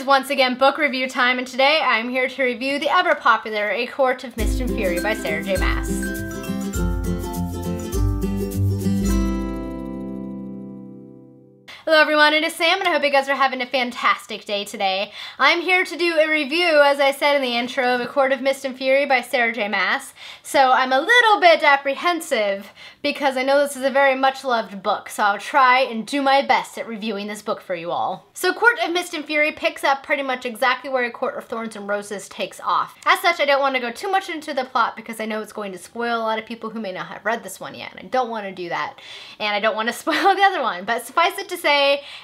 once again book review time, and today I'm here to review the ever popular A Court of Mist and Fury by Sarah J Maas. Hello everyone, it is Sam and I hope you guys are having a fantastic day today. I'm here to do a review, as I said in the intro, of A Court of Mist and Fury by Sarah J Maas. So I'm a little bit apprehensive because I know this is a very much loved book, so I'll try and do my best at reviewing this book for you all. So Court of Mist and Fury picks up pretty much exactly where A Court of Thorns and Roses takes off. As such, I don't want to go too much into the plot because I know it's going to spoil a lot of people who may not have read this one yet, and I don't want to do that. And I don't want to spoil the other one, but suffice it to say,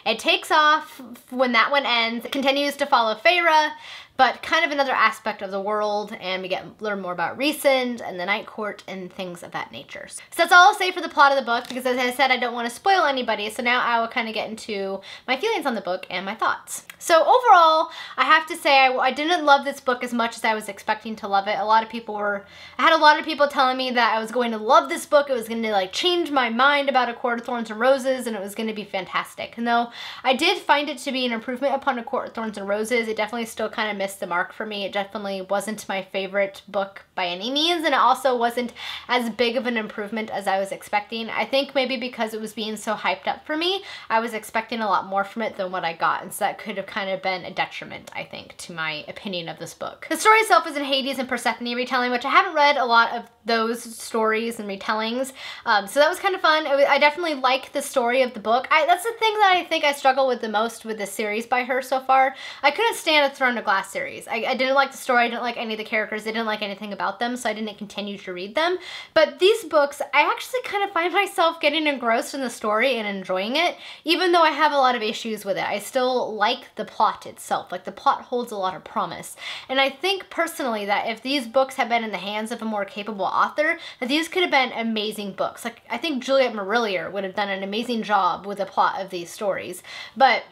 it takes off when that one ends. It continues to follow Feyre, but kind of another aspect of the world, and we learn more about Rhysand and the Night Court and things of that nature. So that's all I'll say for the plot of the book, because as I said, I don't want to spoil anybody, so now I will kind of get into my feelings on the book and my thoughts. So overall, I have to say I didn't love this book as much as I was expecting to love it. I had a lot of people telling me that I was going to love this book, it was going to like change my mind about A Court of Thorns and Roses, and it was going to be fantastic. And though I did find it to be an improvement upon A Court of Thorns and Roses, it definitely still kind of missed the mark for me. It definitely wasn't my favorite book by any means, and it also wasn't as big of an improvement as I was expecting. I think maybe because it was being so hyped up for me, I was expecting a lot more from it than what I got, and so that could have kind of been a detriment, I think, to my opinion of this book. The story itself is in Hades and Persephone retelling, which I haven't read a lot of those stories and retellings, so that was kind of fun. I definitely like the story of the book. That's the thing that I think I struggle with the most with this series by her so far. I couldn't stand the Throne of Glass series. I didn't like the story, I didn't like any of the characters, I didn't like anything about them, so I didn't continue to read them. But these books, I actually kind of find myself getting engrossed in the story and enjoying it, even though I have a lot of issues with it. I still like the plot itself. Like, the plot holds a lot of promise. And I think personally that if these books had been in the hands of a more capable author, that these could have been amazing books. Like, I think Juliet Marillier would have done an amazing job with the plot of these stories. But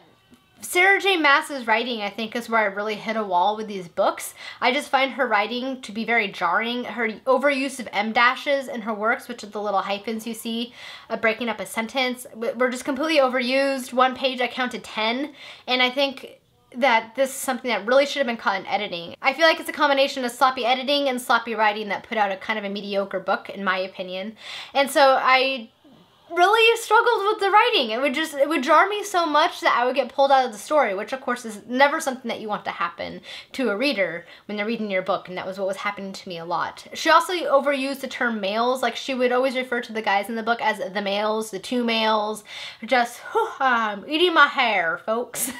Sarah J Maas's writing, I think, is where I really hit a wall with these books. I just find her writing to be very jarring. Her overuse of em-dashes in her works, which are the little hyphens you see breaking up a sentence, were just completely overused. One page I counted 10, and I think that this is something that really should have been caught in editing. I feel like it's a combination of sloppy editing and sloppy writing that put out a kind of a mediocre book, in my opinion. And so I really struggled with the writing. It would jar me so much that I would get pulled out of the story, which of course is never something that you want to happen to a reader when they're reading your book, and that was what was happening to me a lot. She also overused the term males. Like, she would always refer to the guys in the book as the males, the two males. Just, I'm eating my hair, folks.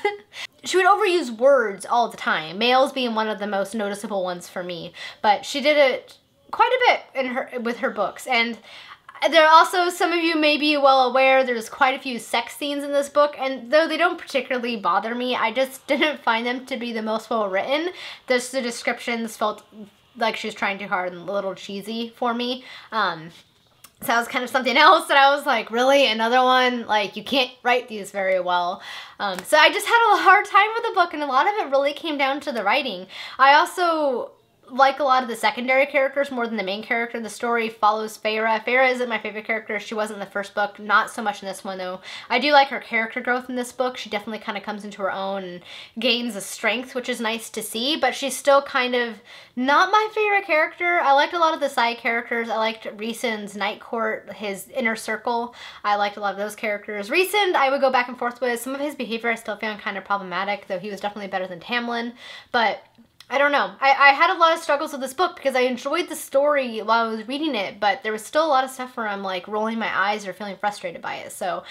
She would overuse words all the time, males being one of the most noticeable ones for me, but she did it quite a bit with her books. And there are also, some of you may be well aware, there's quite a few sex scenes in this book, and though they don't particularly bother me, I just didn't find them to be the most well written. The descriptions felt like she was trying too hard and a little cheesy for me. So that was kind of something else that I was like, really? Another one? Like, you can't write these very well. So I just had a hard time with the book, and a lot of it really came down to the writing. I also like a lot of the secondary characters more than the main character. The story follows Feyre. Feyre isn't my favorite character. She wasn't in the first book. Not so much in this one, though. I do like her character growth in this book. She definitely kind of comes into her own and gains a strength, which is nice to see, but she's still kind of not my favorite character. I liked a lot of the side characters. I liked Rhysand's Night Court, his inner circle. I liked a lot of those characters. Rhysand, I would go back and forth with. Some of his behavior I still found kind of problematic, though he was definitely better than Tamlin, but I don't know. I had a lot of struggles with this book because I enjoyed the story while I was reading it, but there was still a lot of stuff where I'm like rolling my eyes or feeling frustrated by it. So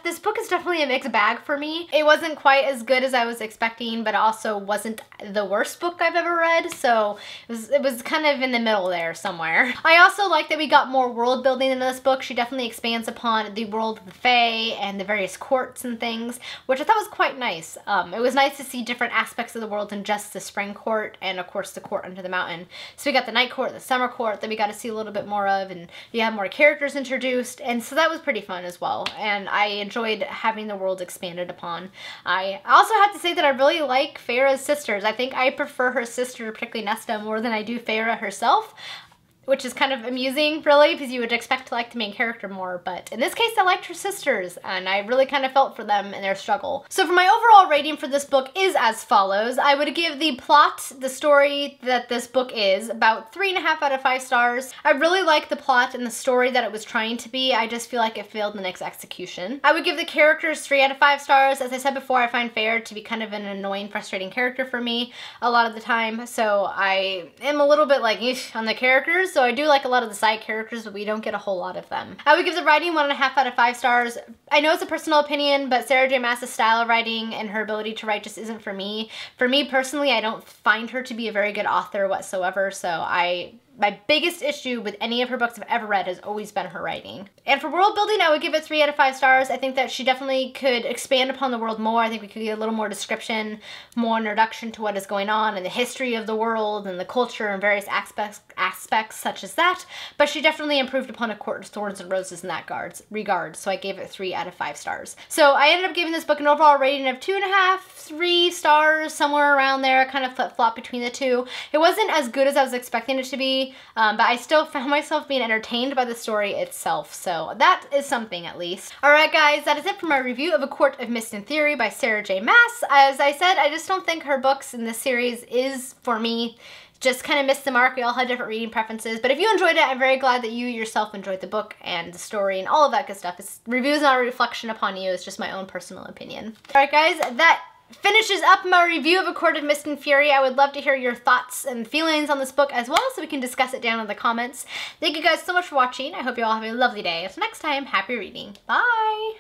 this book is definitely a mixed bag for me. It wasn't quite as good as I was expecting, but it also wasn't the worst book I've ever read. So it was kind of in the middle there somewhere. I also like that we got more world building in this book. She definitely expands upon the world of the Fae and the various courts and things, which I thought was quite nice. It was nice to see different aspects of the world than just the Spring Court and of course the court under the mountain. So we got the Night Court, the Summer Court that we got to see a little bit more of, and you have more characters introduced, and so that was pretty fun as well, and I enjoyed having the world expanded upon. I also have to say that I really like Feyre's sisters. I think I prefer her sister, particularly Nesta, more than I do Feyre herself. which is kind of amusing, really, because you would expect to like the main character more, but in this case, I liked her sisters, and I really kind of felt for them and their struggle. So for my overall rating for this book is as follows. I would give the plot, the story that this book is, about 3.5 out of 5 stars. I really like the plot and the story that it was trying to be. I just feel like it failed in its execution. I would give the characters 3 out of 5 stars. As I said before, I find Fair to be kind of an annoying, frustrating character for me a lot of the time, so I am a little bit like, on the characters. So I do like a lot of the side characters, but we don't get a whole lot of them. I would give the writing 1.5 out of 5 stars. I know it's a personal opinion, but Sarah J Maas' style of writing and her ability to write just isn't for me. For me personally, I don't find her to be a very good author whatsoever, so my biggest issue with any of her books I've ever read has always been her writing. And for world building, I would give it 3 out of 5 stars. I think that she definitely could expand upon the world more. I think we could get a little more description, more introduction to what is going on and the history of the world and the culture and various aspects such as that. But she definitely improved upon A Court of Thorns and Roses in that regard. So I gave it 3 out of 5 stars. So I ended up giving this book an overall rating of 2.5, 3 stars, somewhere around there, kind of flip-flop between the two. It wasn't as good as I was expecting it to be. But I still found myself being entertained by the story itself, so that is something at least. Alright guys, that is it for my review of A Court of Mist and Theory by Sarah J Maas. As I said, I just don't think her books in this series is, for me, just kind of missed the mark. We all had different reading preferences, but if you enjoyed it, I'm very glad that you yourself enjoyed the book and the story and all of that good stuff. Review is not a reflection upon you, it's just my own personal opinion. Alright guys, that finishes up my review of A Court of Mist and Fury. I would love to hear your thoughts and feelings on this book as well, so we can discuss it down in the comments. Thank you guys so much for watching. I hope you all have a lovely day. Until next time, happy reading. Bye!